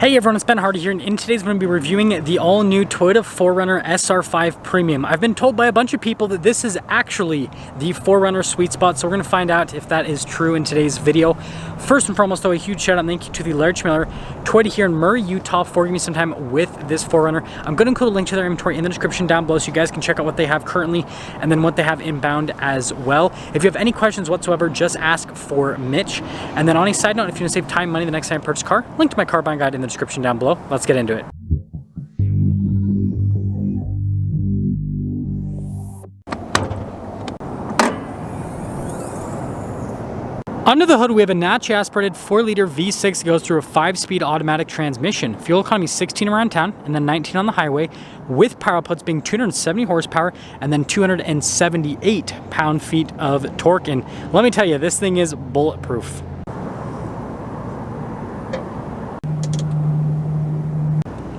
Hey everyone, it's Ben Hardy here, and in today's I'm going to be reviewing the all-new Toyota 4Runner SR5 Premium. I've been told by a bunch of people that this is actually the 4Runner sweet spot, so we're going to find out if that is true in today's video. First and foremost though, a huge shout out and thank you to the large mailer Toyota here in Murray, Utah for giving me some time with this 4Runner. I'm going to include a link to their inventory in the description down below so you guys can check out what they have currently and then what they have inbound as well. If you have any questions whatsoever, just ask for Mitch. And then on a side note, if you want to save time, money the next time you purchase a car, link to my car buying guide in the description down below. Let's get into it. Under the hood, we have a naturally aspirated 4-liter V6 that goes through a 5-speed automatic transmission. Fuel economy 16 around town and then 19 on the highway, with power outputs being 270 horsepower and then 278 pound-feet of torque. And let me tell you, this thing is bulletproof.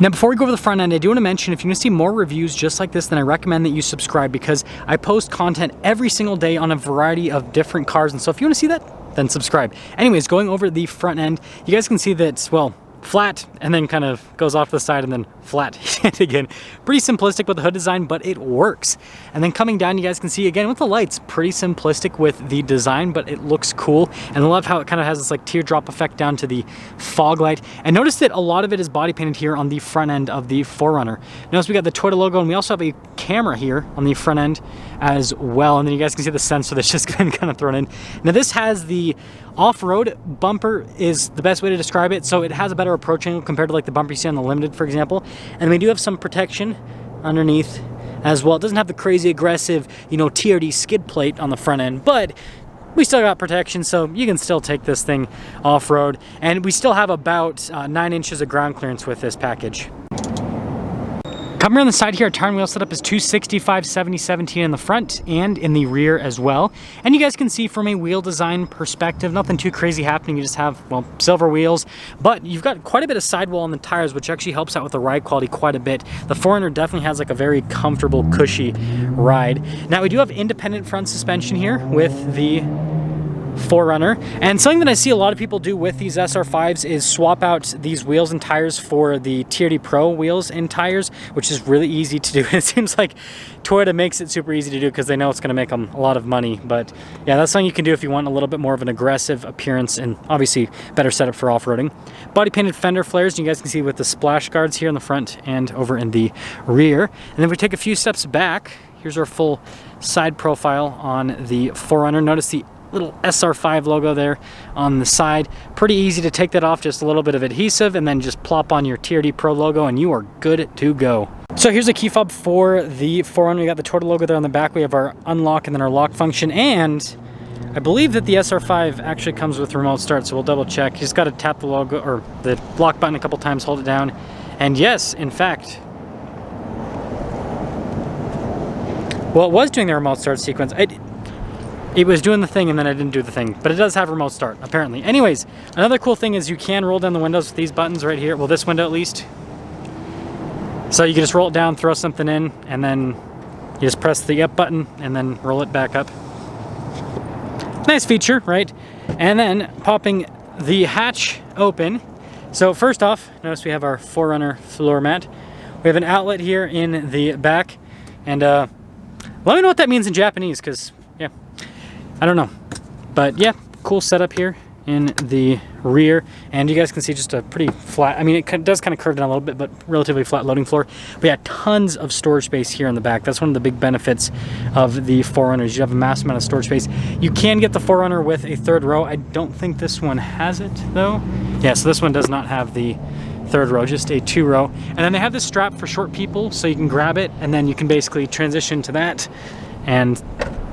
Now, before we go over the front end, I do want to mention if you want to see more reviews just like this, then I recommend that you subscribe because I post content every single day on a variety of different cars. And so if you want to see that, then subscribe. Anyways, going over the front end, you guys can see that it's, well, flat and then kind of goes off to the side and then flat again. Pretty simplistic with the hood design, but it works. And then coming down, you guys can see again with the lights, pretty simplistic with the design, but it looks cool. And I love how it kind of has this like teardrop effect down to the fog light. And notice that a lot of it is body painted here on the front end of the 4Runner. Notice we got the Toyota logo and we also have a camera here on the front end as well. And then you guys can see the sensor that's just been kind of thrown in. Now this has the off-road bumper is the best way to describe it. So it has a better approach angle compared to like the bumper you see on the Limited, for example. And we do have some protection underneath as well. It doesn't have the crazy aggressive, you know, TRD skid plate on the front end, but we still got protection, so you can still take this thing off-road. And we still have about 9 inches of ground clearance with this package. Coming around the side here, our tire and wheel setup is 265, 70, 17 in the front and in the rear as well. And you guys can see from a wheel design perspective, nothing too crazy happening. You just have, well, silver wheels, but you've got quite a bit of sidewall on the tires, which actually helps out with the ride quality quite a bit. The 4Runner definitely has like a very comfortable, cushy ride. Now we do have independent front suspension here with the 4Runner, and something that I see a lot of people do with these SR5s is swap out these wheels and tires for the TRD Pro wheels and tires, which is really easy to do. It seems like Toyota makes it super easy to do because they know it's going to make them a lot of money. But yeah, that's something you can do if you want a little bit more of an aggressive appearance and obviously better setup for off-roading. Body painted fender flares, you guys can see with the splash guards here in the front and over in the rear. And then if we take a few steps back, here's our full side profile on the 4Runner. Notice the little SR5 logo there on the side. Pretty easy to take that off, just a little bit of adhesive and then just plop on your TRD Pro logo and you are good to go. So here's a key fob for the 4Runner. We got the Toyota logo there on the back. We have our unlock and then our lock function, and I believe that the SR5 actually comes with remote start, so we'll double check. You just got to tap the logo or the lock button a couple times, hold it down, and yes, in fact, well, it was doing the remote start sequence. It was doing the thing and then I didn't do the thing, but it does have remote start apparently. Anyways, another cool thing is you can roll down the windows with these buttons right here. Well, this window at least. So you can just roll it down, throw something in, and then you just press the up button and then roll it back up. Nice feature, right? And then popping the hatch open. So first off, notice we have our 4Runner floor mat. We have an outlet here in the back, and let me know what that means in Japanese, because yeah, I don't know, but yeah, cool setup here in the rear. And you guys can see just a pretty flat, I mean, it does kind of curve down a little bit, but relatively flat loading floor. We got tons of storage space here in the back. That's one of the big benefits of the 4Runners. You have a massive amount of storage space. You can get the 4Runner with a third row. I don't think this one has it though. Yeah, so this one does not have the third row, just a 2-row. And then they have this strap for short people, so you can grab it and then you can basically transition to that and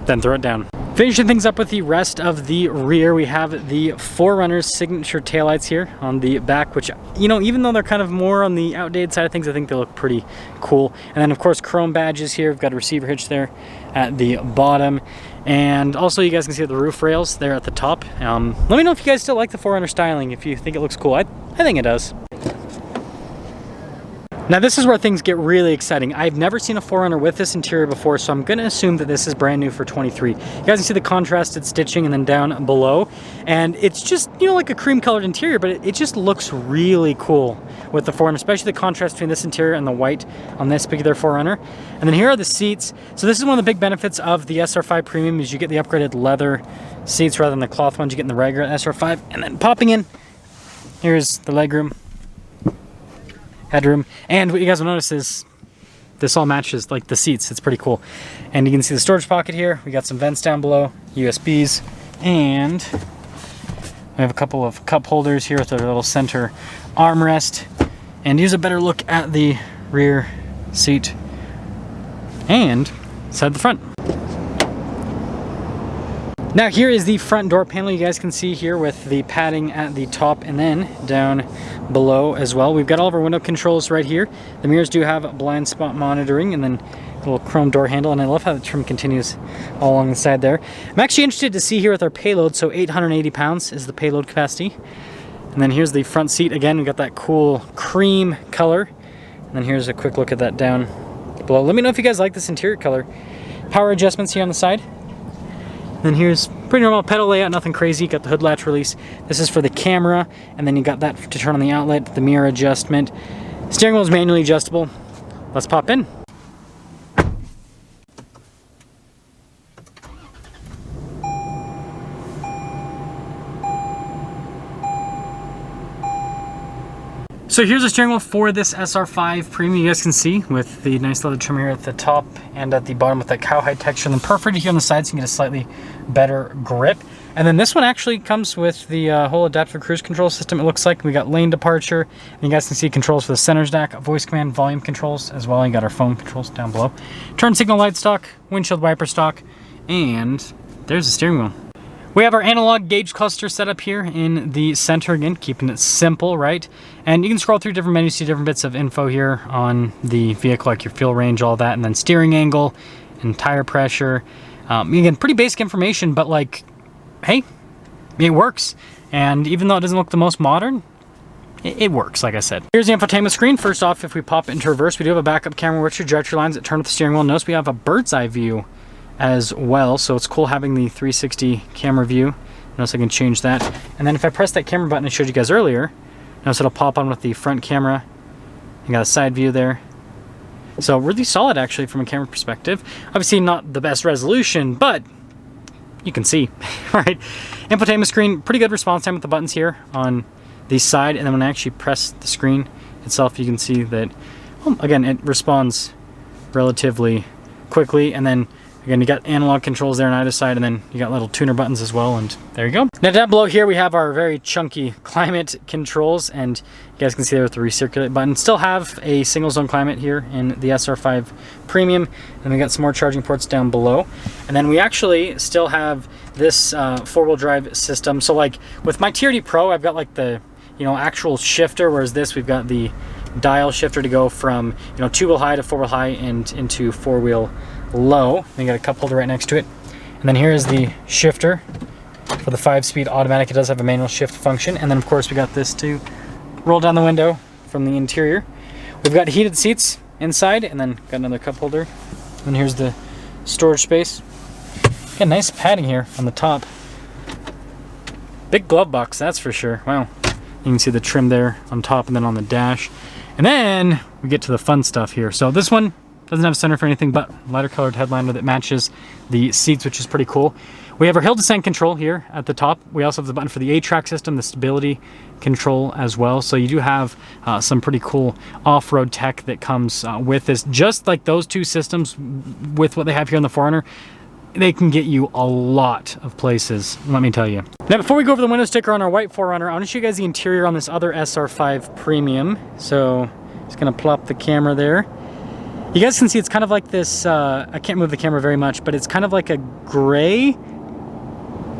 then throw it down. Finishing things up with the rest of the rear, we have the 4Runner's signature taillights here on the back, which, you know, even though they're kind of more on the outdated side of things, I think they look pretty cool. And then of course chrome badges here. We've got a receiver hitch there at the bottom, and also you guys can see the roof rails there at the top. Let me know if you guys still like the 4Runner styling, if you think it looks cool. I think it does. Now this is where things get really exciting. I've never seen a 4Runner with this interior before, so I'm going to assume that this is brand new for 23. You guys can see the contrasted stitching and then down below. And it's just, you know, like a cream colored interior, but it just looks really cool with the 4Runner, especially the contrast between this interior and the white on this particular 4Runner. And then here are the seats. So this is one of the big benefits of the SR5 Premium is you get the upgraded leather seats rather than the cloth ones you get in the regular SR5. And then popping in, here's the legroom. Headroom, and what you guys will notice is this all matches like the seats. It's pretty cool. And you can see the storage pocket here. We got some vents down below, USBs, and we have a couple of cup holders here with a little center armrest. And here's a better look at the rear seat and side the front. Now here is the front door panel. You guys can see here with the padding at the top and then down below as well. We've got all of our window controls right here. The mirrors do have blind spot monitoring and then a little chrome door handle, and I love how the trim continues all along the side there. I'm actually interested to see here with our payload, so 880 pounds is the payload capacity. And then here's the front seat. Again, we got that cool cream color. And then here's a quick look at that down below. Let me know if you guys like this interior color. Power adjustments here on the side. Then here's pretty normal pedal layout, nothing crazy. Got the hood latch release. This is for the camera, and then you got that to turn on the outlet, the mirror adjustment. Steering wheel is manually adjustable. Let's pop in. So here's the steering wheel for this SR5 Premium. You guys can see with the nice leather trim here at the top and at the bottom with that cowhide texture, and then perforated here on the sides so you can get a slightly better grip. And then this one actually comes with the whole adaptive cruise control system. It looks like we got lane departure, and you guys can see controls for the center stack, voice command, volume controls as well. You got our phone controls down below. Turn signal light stock, windshield wiper stock, and there's the steering wheel. We have our analog gauge cluster set up here in the center, again, keeping it simple, right? And you can scroll through different menus, see different bits of info here on the vehicle, like your fuel range, all that, and then steering angle and tire pressure. Again, pretty basic information, but like, hey, it works. And even though it doesn't look the most modern, it works, like I said. Here's the infotainment screen. First off, if we pop it into reverse, we do have a backup camera with trajectory lines that turn with the steering wheel. Notice we have a bird's eye view as well, so it's cool having the 360 camera view. Notice I can change that. And then if I press that camera button I showed you guys earlier, notice it'll pop on with the front camera. You got a side view there. So really solid actually from a camera perspective. Obviously not the best resolution, but you can see, right? Infotainment screen, pretty good response time with the buttons here on the side. And then when I actually press the screen itself, you can see that, well, again, it responds relatively quickly. And then again, you got analog controls there on either side, and then you got little tuner buttons as well, and there you go. Now down below here we have our very chunky climate controls, and you guys can see there with the recirculate button. Still have a single zone climate here in the SR5 Premium, and we got some more charging ports down below. And then we actually still have this four-wheel drive system. So like with my TRD Pro, I've got like the, you know, actual shifter, whereas this we've got the dial shifter to go from, you know, two-wheel high to four-wheel high and into four-wheel low. Then you got a cup holder right next to it. And then here is the shifter for the 5-speed automatic. It does have a manual shift function. And then of course we got this to roll down the window from the interior. We've got heated seats inside, and then got another cup holder. And here's the storage space. Got nice padding here on the top. Big glove box, that's for sure. Wow. You can see the trim there on top and then on the dash. And then we get to the fun stuff here. So this one doesn't have a center for anything, but lighter colored headliner that matches the seats, which is pretty cool. We have our hill descent control here at the top. We also have the button for the 8-track system, the stability control as well. So you do have some pretty cool off-road tech that comes with this. Just like those two systems with what they have here on the 4Runner, they can get you a lot of places, let me tell you. Now before we go over the window sticker on our white 4Runner, I want to show you guys the interior on this other SR5 Premium. So just gonna plop the camera there. You guys can see it's kind of like this, I can't move the camera very much, but it's kind of like a gray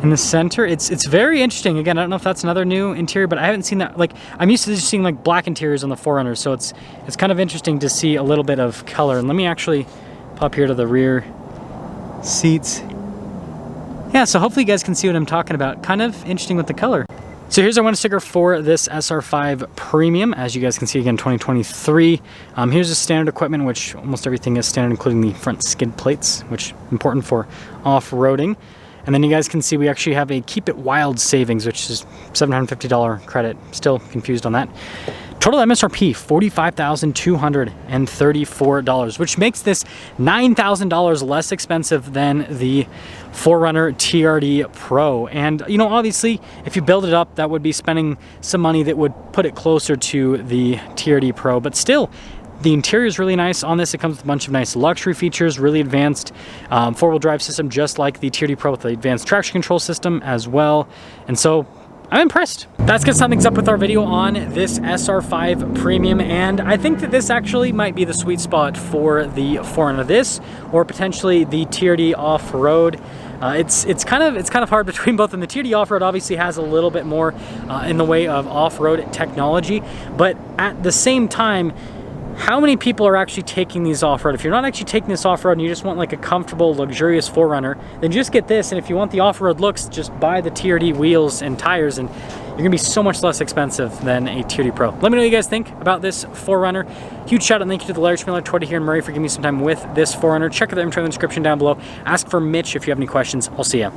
in the center. It's very interesting. Again, I don't know if that's another new interior, but I haven't seen that. Like, I'm used to just seeing like black interiors on the 4Runner, so it's kind of interesting to see a little bit of color. And let me actually pop here to the rear seats. Yeah, so hopefully you guys can see what I'm talking about. Kind of interesting with the color. So here's our window sticker for this SR5 Premium. As you guys can see, again, 2023. Here's the standard equipment, which almost everything is standard, including the front skid plates, which is important for off-roading. And then you guys can see we actually have a Keep It Wild savings, which is $750 credit. Still confused on that. Total MSRP, $45,234, which makes this $9,000 less expensive than the 4Runner TRD Pro. And, you know, obviously, if you build it up, that would be spending some money that would put it closer to the TRD Pro. But still, the interior is really nice on this. It comes with a bunch of nice luxury features, really advanced four-wheel drive system, just like the TRD Pro with the advanced traction control system as well. And so, I'm impressed. That's gonna sum things up with our video on this SR5 Premium, and I think that this actually might be the sweet spot for the 4Runner. This, or potentially the TRD Off-Road. It's kind of hard between both, and the TRD Off-Road obviously has a little bit more in the way of off-road technology, but at the same time, how many people are actually taking these off-road? If you're not actually taking this off-road and you just want like a comfortable, luxurious 4Runner, then just get this. And if you want the off-road looks, just buy the TRD wheels and tires, and you're gonna be so much less expensive than a TRD Pro. Let me know what you guys think about this 4Runner. Huge shout out and thank you to the Larry Schmiller, Toyota here in Murray for giving me some time with this 4Runner. Check out the info in the description down below. Ask for Mitch if you have any questions. I'll see ya.